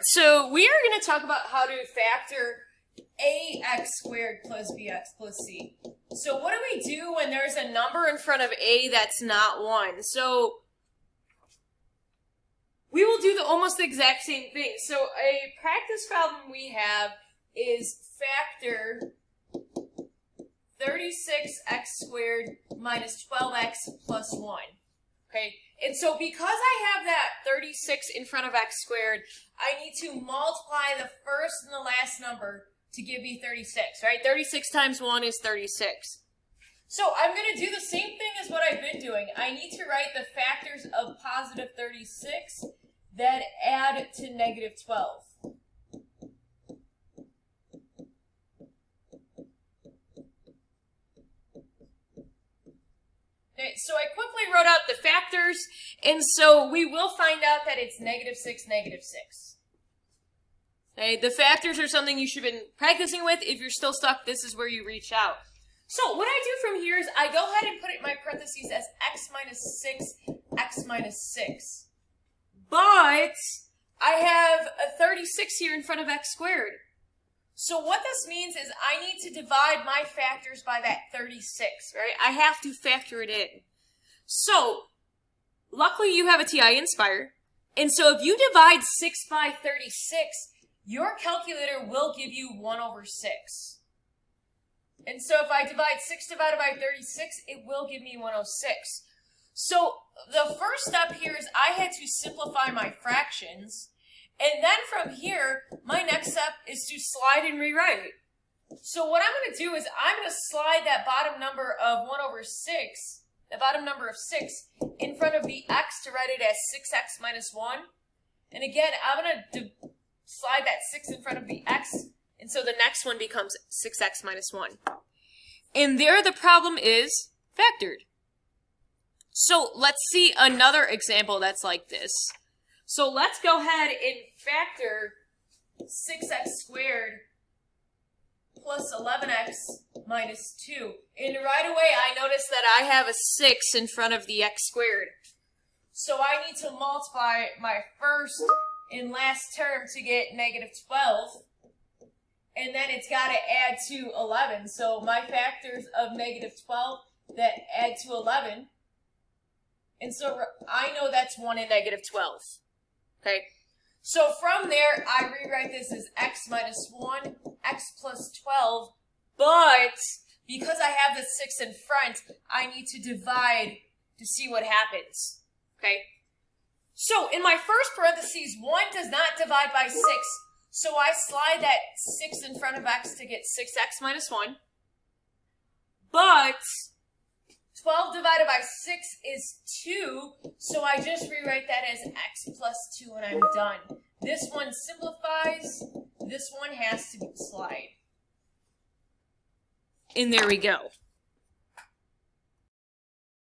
So we are going to talk about how to factor ax squared plus bx plus c. So what do we do when there's a number in front of a that's not 1? So we will do almost the exact same thing. So a practice problem we have is factor 36x squared minus 12x plus 1. Okay, and so because I have that 36 in front of x squared, I need to multiply the first and the last number to give me 36, right? 36 times 1 is 36. So I'm going to do the same thing as what I've been doing. I need to write the factors of positive 36 that add to negative 12. Okay, so I quickly wrote out the factors, and so we will find out that it's negative 6, negative 6. Okay, the factors are something you should have been practicing with. If you're still stuck, this is where you reach out. So what I do from here is I go ahead and put it in my parentheses as x minus 6, x minus 6. But I have a 36 here in front of x squared. So what this means is I need to divide my factors by that 36, right? I have to factor it in. So, luckily you have a TI Inspire. And so if you divide 6 by 36, your calculator will give you 1 over 6. And so if I divide 6 divided by 36, it will give me 106. So the first step here is I had to simplify my fractions. And then from here, my next step is to slide and rewrite. So what I'm going to do is I'm going to slide that bottom number of 1 over 6, the bottom number of 6, in front of the x to write it as 6x minus 1. And again, I'm going to slide that 6 in front of the x, and so the next one becomes 6x minus 1. And there the problem is factored. So let's see another example that's like this. So let's go ahead and factor 6x squared plus 11x minus 2. And right away I notice that I have a 6 in front of the x squared. So I need to multiply my first and last term to get negative 12. And then it's got to add to 11. So my factors of negative 12 that add to 11. And so I know that's 1 and negative 12. Okay, so from there, I rewrite this as x minus 1, x plus 12, but because I have the 6 in front, I need to divide to see what happens. Okay, so in my first parentheses, 1 does not divide by 6, so I slide that 6 in front of x to get 6x minus 1, but 12 divided by 6 is 2, so I just rewrite that as x plus 2 and I'm done. This one simplifies, this one has to slide. And there we go.